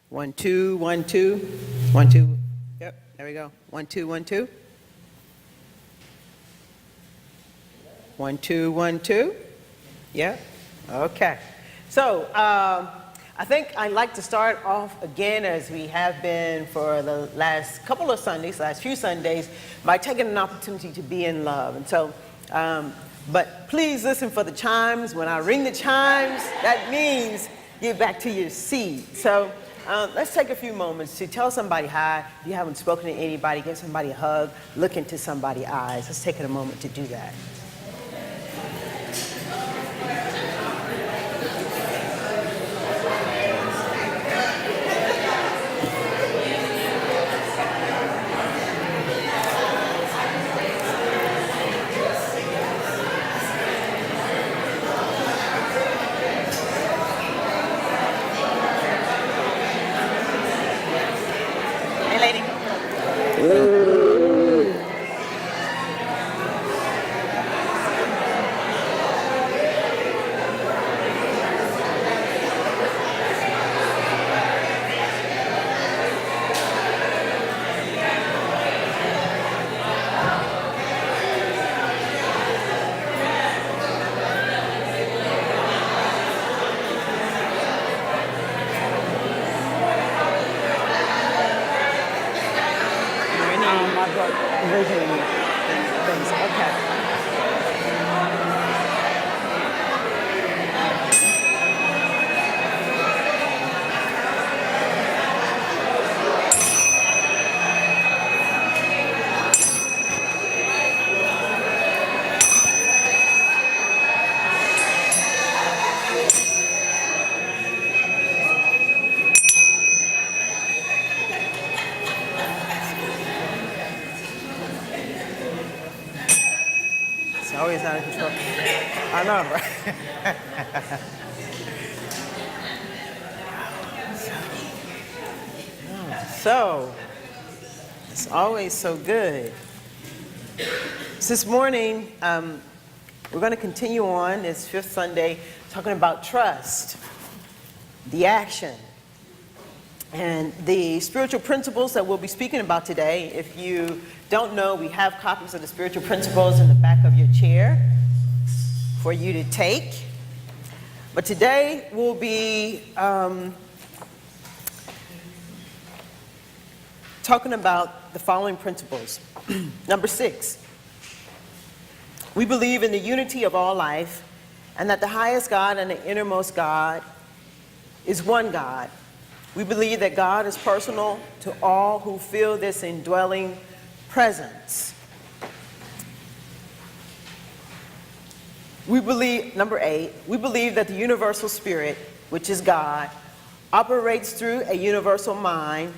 1, 2, 1, 2, 1, 2. Yep, there we go. 1, 2, 1, 2. 1, 2, 1, 2. Yeah. Okay. So I think I'd like to start off again, as we have been for the last couple of Sundays, last few Sundays, by taking an opportunity to be in love. And so, but please listen for the chimes. When I ring the chimes, that means get back to your seat. So let's take a few moments to tell somebody hi. If you haven't spoken to anybody, give somebody a hug, look into somebody's eyes. Let's take a moment to do that. Always out of control. I know, right? So, it's always so good. So this morning, we're going to continue on this fifth Sunday talking about trust, the action, and the spiritual principles that we'll be speaking about today. If you don't know, we have copies of the spiritual principles in the back of your chair for you to take. But today we'll be talking about the following principles. Number 6, we believe in the unity of all life and that the highest God and the innermost God is one God. We believe that God is personal to all who feel this indwelling presence. We believe, number 8, we believe that the universal spirit, which is God, operates through a universal mind,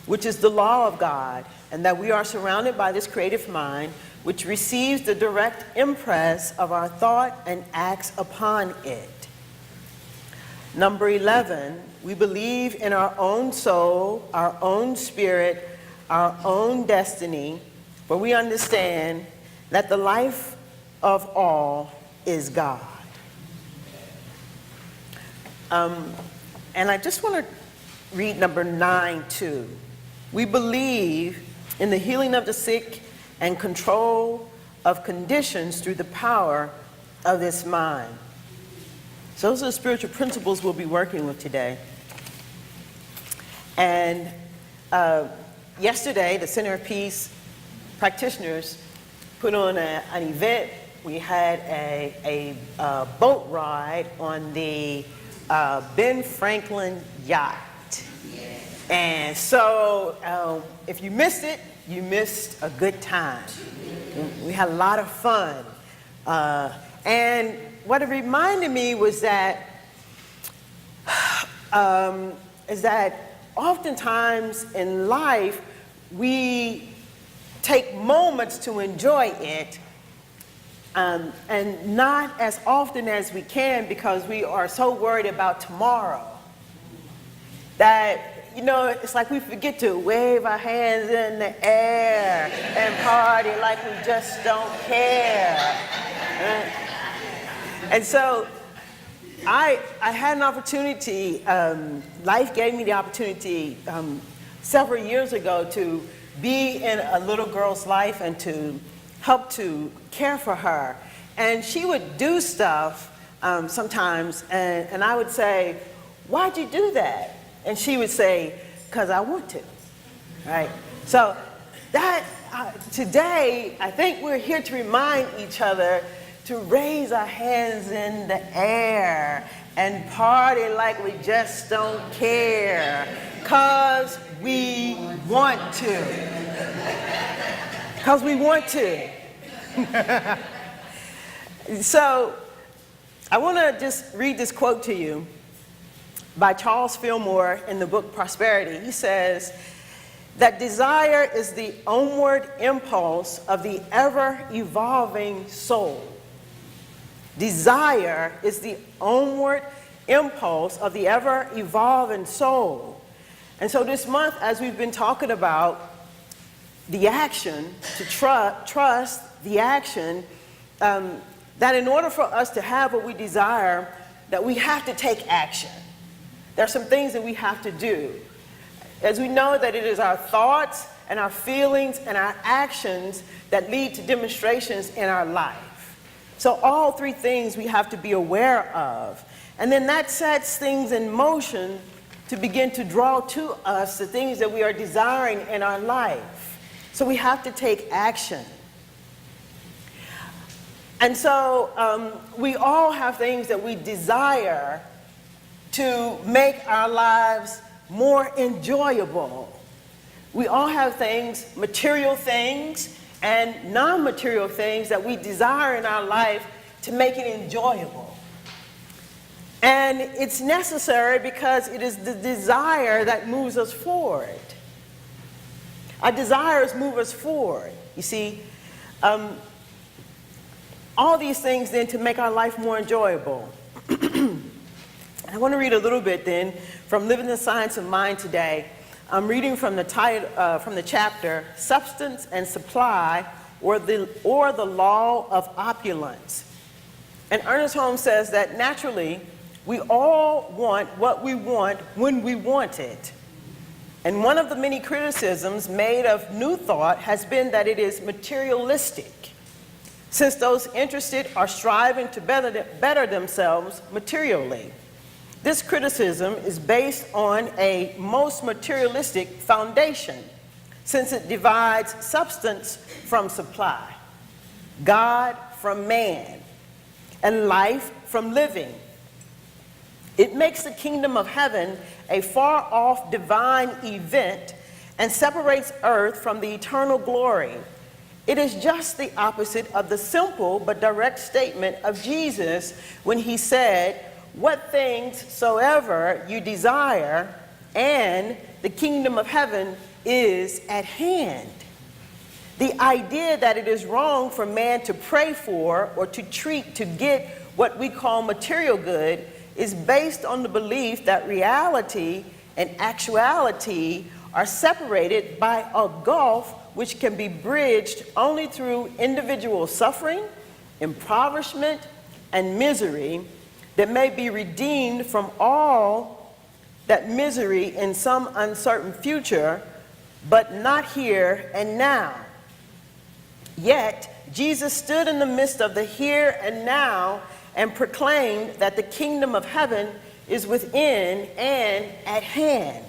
which is the law of God, and that we are surrounded by this creative mind, which receives the direct impress of our thought and acts upon it. Number 11, we believe in our own soul, our own spirit, our own destiny, for we understand that the life of all is God. And I just want to read number 9 too. We believe in the healing of the sick and control of conditions through the power of this mind. So those are the spiritual principles we'll be working with today. And yesterday, the Center of Peace practitioners put on an event. We had a boat ride on the Ben Franklin yacht. And so if you missed it, you missed a good time. We had a lot of fun. And what it reminded me was that oftentimes in life, we take moments to enjoy it, and not as often as we can because we are so worried about tomorrow that, you know, it's like we forget to wave our hands in the air and party like we just don't care. Right? And so I had an opportunity, life gave me the opportunity several years ago to be in a little girl's life and to help to care for her. And she would do stuff sometimes, and I would say, "Why'd you do that?" And she would say, "'Cause I want to," right? So that, today, I think we're here to remind each other to raise our hands in the air and party like we just don't care, 'cause we want to. 'Cause we want to. So I want to just read this quote to you by Charles Fillmore in the book Prosperity. He says that desire is the onward impulse of the ever-evolving soul. Desire is the onward impulse of the ever-evolving soul. And so this month, as we've been talking about the action, to trust the action, that in order for us to have what we desire, that we have to take action. There are some things that we have to do. As we know that it is our thoughts and our feelings and our actions that lead to demonstrations in our life. So all three things we have to be aware of. And then that sets things in motion to begin to draw to us the things that we are desiring in our life. So we have to take action. And so we all have things that we desire to make our lives more enjoyable. We all have things, material things and non-material things that we desire in our life to make it enjoyable. And it's necessary because it is the desire that moves us forward. Our desires move us forward. You see, all these things then to make our life more enjoyable. I want to read a little bit then from Living the Science of Mind today. I'm reading from the chapter, Substance and Supply, or the Law of Opulence. And Ernest Holmes says that naturally, we all want what we want when we want it. And one of the many criticisms made of New Thought has been that it is materialistic, since those interested are striving to better themselves materially. This criticism is based on a most materialistic foundation, since it divides substance from supply, God from man, and life from living. It makes the kingdom of heaven a far-off divine event and separates earth from the eternal glory. It is just the opposite of the simple but direct statement of Jesus when he said, "What things soever you desire, and the kingdom of heaven is at hand." The idea that it is wrong for man to pray for or to treat to get what we call material good is based on the belief that reality and actuality are separated by a gulf which can be bridged only through individual suffering, impoverishment, and misery that may be redeemed from all that misery in some uncertain future, but not here and now. Yet, Jesus stood in the midst of the here and now and proclaimed that the kingdom of heaven is within and at hand.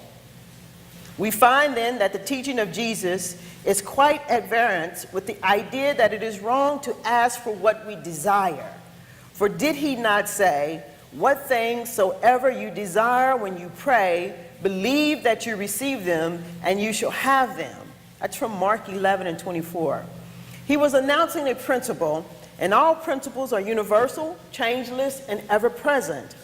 We find then that the teaching of Jesus is quite at variance with the idea that it is wrong to ask for what we desire. For did he not say, "What things soever you desire when you pray, believe that you receive them and you shall have them"? That's from Mark 11:24. He was announcing a principle, and all principles are universal, changeless, and ever-present.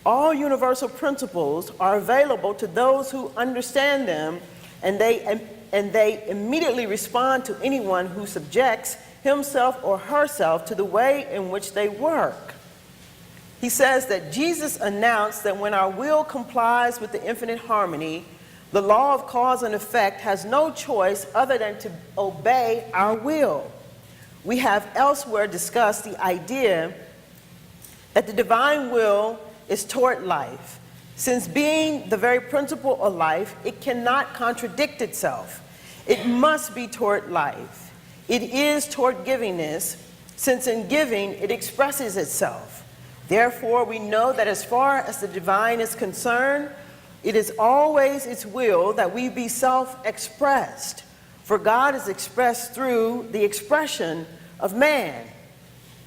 All universal principles are available to those who understand them, and they immediately respond to anyone who subjects himself or herself to the way in which they work. He says that Jesus announced that when our will complies with the infinite harmony, the law of cause and effect has no choice other than to obey our will. We have elsewhere discussed the idea that the divine will is toward life. Since being the very principle of life, it cannot contradict itself. It must be toward life. It is toward givingness, since in giving it expresses itself. Therefore, we know that as far as the divine is concerned, it is always its will that we be self-expressed, for God is expressed through the expression of man.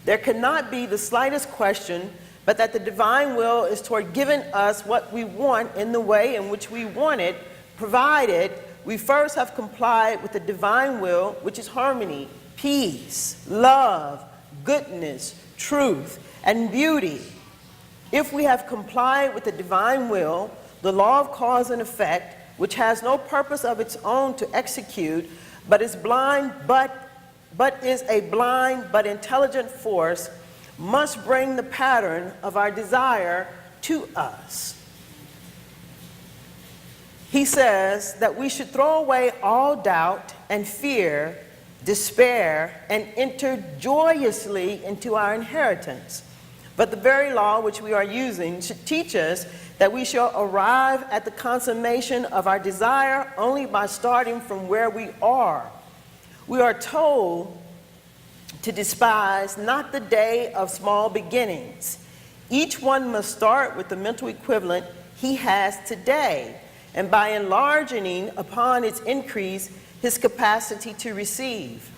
There cannot be the slightest question but that the divine will is toward giving us what we want in the way in which we want it, provided we first have complied with the divine will, which is harmony, peace, love, goodness, truth, and beauty. If we have complied with the divine will, the law of cause and effect, which has no purpose of its own to execute, but is a blind but intelligent force, must bring the pattern of our desire to us. He says that we should throw away all doubt and fear, despair, and enter joyously into our inheritance. But the very law which we are using should teach us that we shall arrive at the consummation of our desire only by starting from where we are. We are told to despise not the day of small beginnings. Each one must start with the mental equivalent he has today, and by enlarging upon its increase his capacity to receive.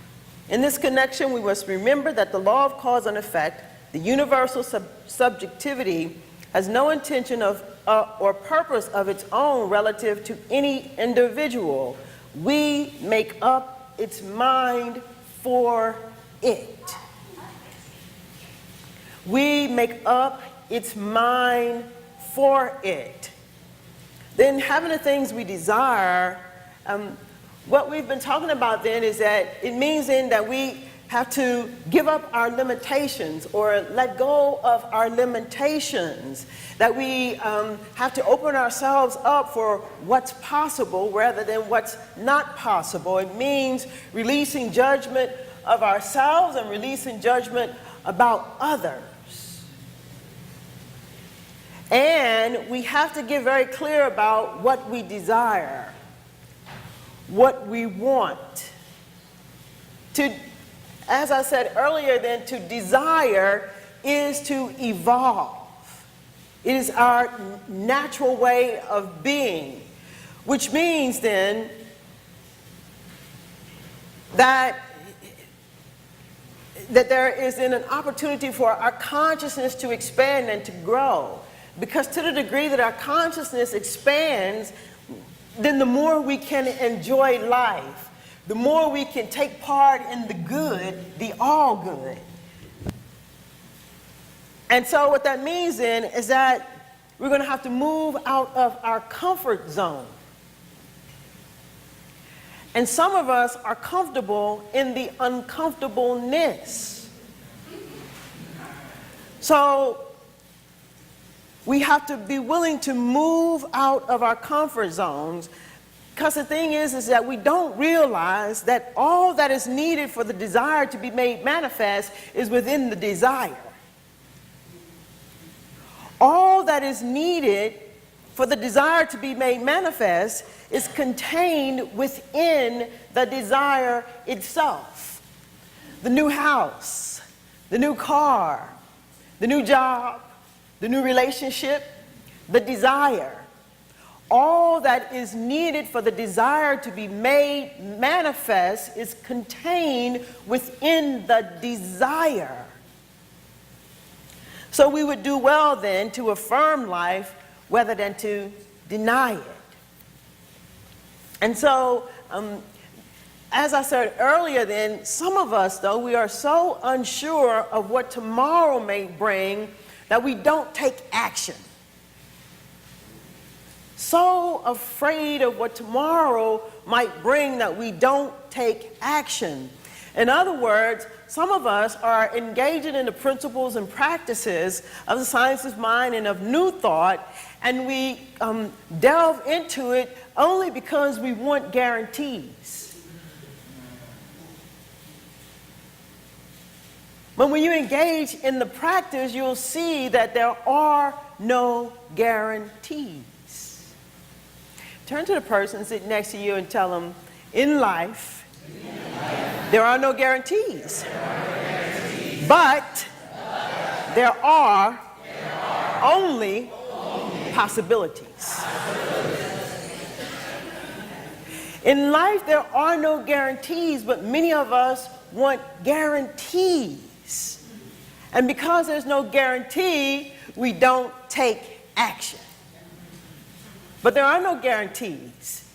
In this connection, we must remember that the law of cause and effect, the universal subjectivity, has no intention of or purpose of its own relative to any individual. We make up its mind for it. We make up its mind for it. Then having the things we desire, what we've been talking about then is that it means then that we have to give up our limitations or let go of our limitations, that we have to open ourselves up for what's possible rather than what's not possible. It means releasing judgment of ourselves and releasing judgment about others. And we have to get very clear about what we desire, what we want. As I said earlier, then, to desire is to evolve. It is our natural way of being, which means then that there is then an opportunity for our consciousness to expand and to grow. Because to the degree that our consciousness expands, then the more we can enjoy life, the more we can take part in the good, the all good. And so what that means then is that we're going to have to move out of our comfort zone. And some of us are comfortable in the uncomfortableness. So we have to be willing to move out of our comfort zones, because the thing is that we don't realize that all that is needed for the desire to be made manifest is within the desire. All that is needed for the desire to be made manifest is contained within the desire itself. The new house, the new car, the new job, the new relationship, the desire. All that is needed for the desire to be made manifest is contained within the desire. So we would do well then to affirm life rather than to deny it. And so, as I said earlier then, some of us though, we are so unsure of what tomorrow may bring that we don't take action. So afraid of what tomorrow might bring that we don't take action. In other words, some of us are engaging in the principles and practices of the science of mind and of new thought, and we delve into it only because we want guarantees. But when you engage in the practice, you'll see that there are no guarantees. Turn to the person sitting next to you and tell them, in life, there are no guarantees. But there are only possibilities. In life, there are no guarantees, but many of us want guarantees. And because there's no guarantee, we don't take action. But there are no guarantees.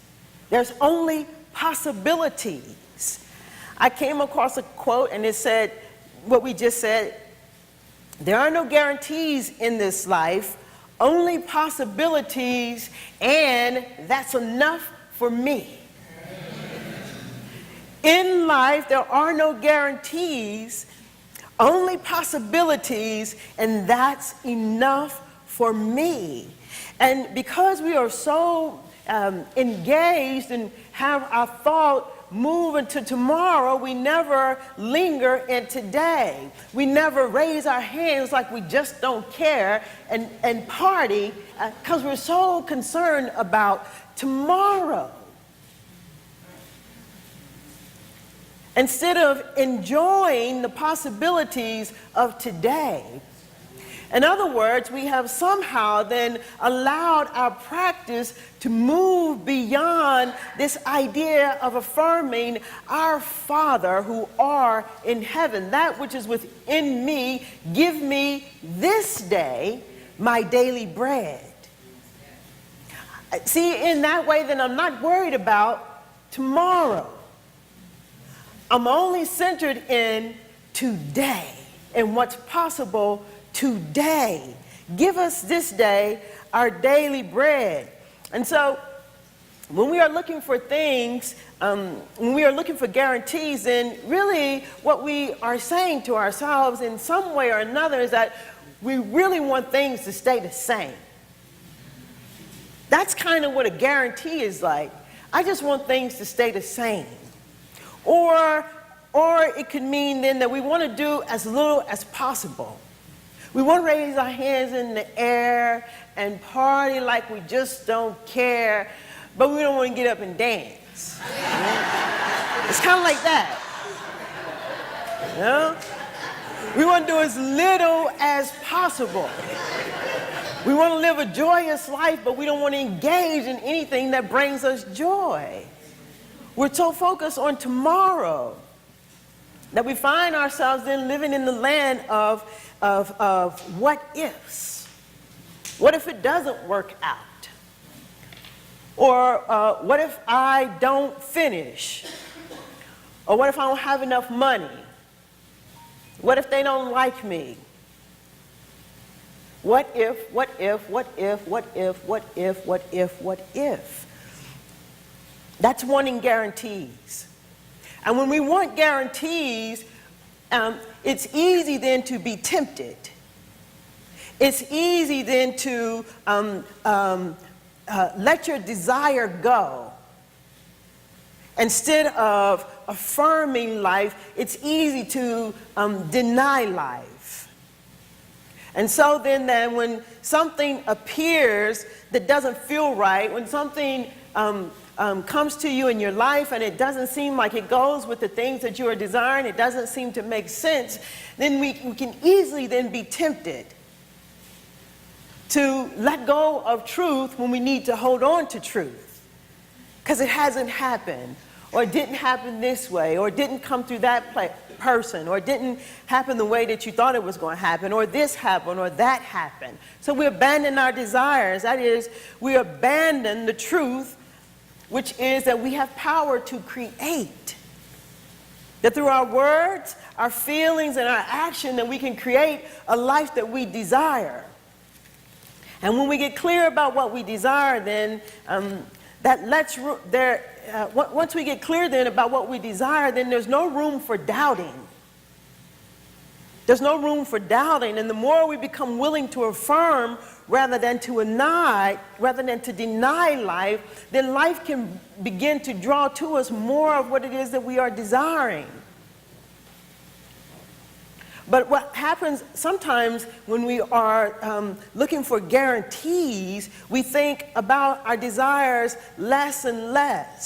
There's only possibilities. I came across a quote and it said, what we just said, there are no guarantees in this life, only possibilities, and that's enough for me. In life, there are no guarantees, only possibilities, and that's enough for me. And because we are so engaged and have our thought move into tomorrow, we never linger in today. We never raise our hands like we just don't care and party because we're so concerned about tomorrow. Instead of enjoying the possibilities of today. In other words, we have somehow then allowed our practice to move beyond this idea of affirming our Father who art in heaven, that which is within me, give me this day my daily bread. See, in that way, then I'm not worried about tomorrow. I'm only centered in today and what's possible today. Give us this day our daily bread. And so when we are looking for things, when we are looking for guarantees, then really what we are saying to ourselves in some way or another is that we really want things to stay the same. That's kind of what a guarantee is like. I just want things to stay the same. Or it could mean then that we want to do as little as possible. We want to raise our hands in the air and party like we just don't care, but we don't want to get up and dance. You know? It's kind of like that. You know? We want to do as little as possible. We want to live a joyous life, but we don't want to engage in anything that brings us joy. We're so focused on tomorrow that we find ourselves then living in the land of what ifs. What if it doesn't work out? Or what if I don't finish? Or what if I don't have enough money? What if they don't like me? What if, what if, what if, what if, what if, what if, what if? That's wanting guarantees. And when we want guarantees, it's easy then to be tempted. It's easy then to let your desire go. Instead of affirming life, it's easy to deny life. And so then when something appears that doesn't feel right, when something comes to you in your life and it doesn't seem like it goes with the things that you are desiring, it doesn't seem to make sense, then we can easily then be tempted to let go of truth when we need to hold on to truth. Because it hasn't happened, or it didn't happen this way, or it didn't come through that person, or it didn't happen the way that you thought it was going to happen, or this happened, or that happened. So we abandon our desires. That is, we abandon the truth, which is that we have power to create. That through our words, our feelings, and our action, that we can create a life that we desire. And when we get clear about what we desire, then once we get clear then about what we desire, then there's no room for doubting. There's no room for doubting. And the more we become willing to affirm rather than to deny life, then life can begin to draw to us more of what it is that we are desiring. But what happens sometimes when we are looking for guarantees, we think about our desires less and less.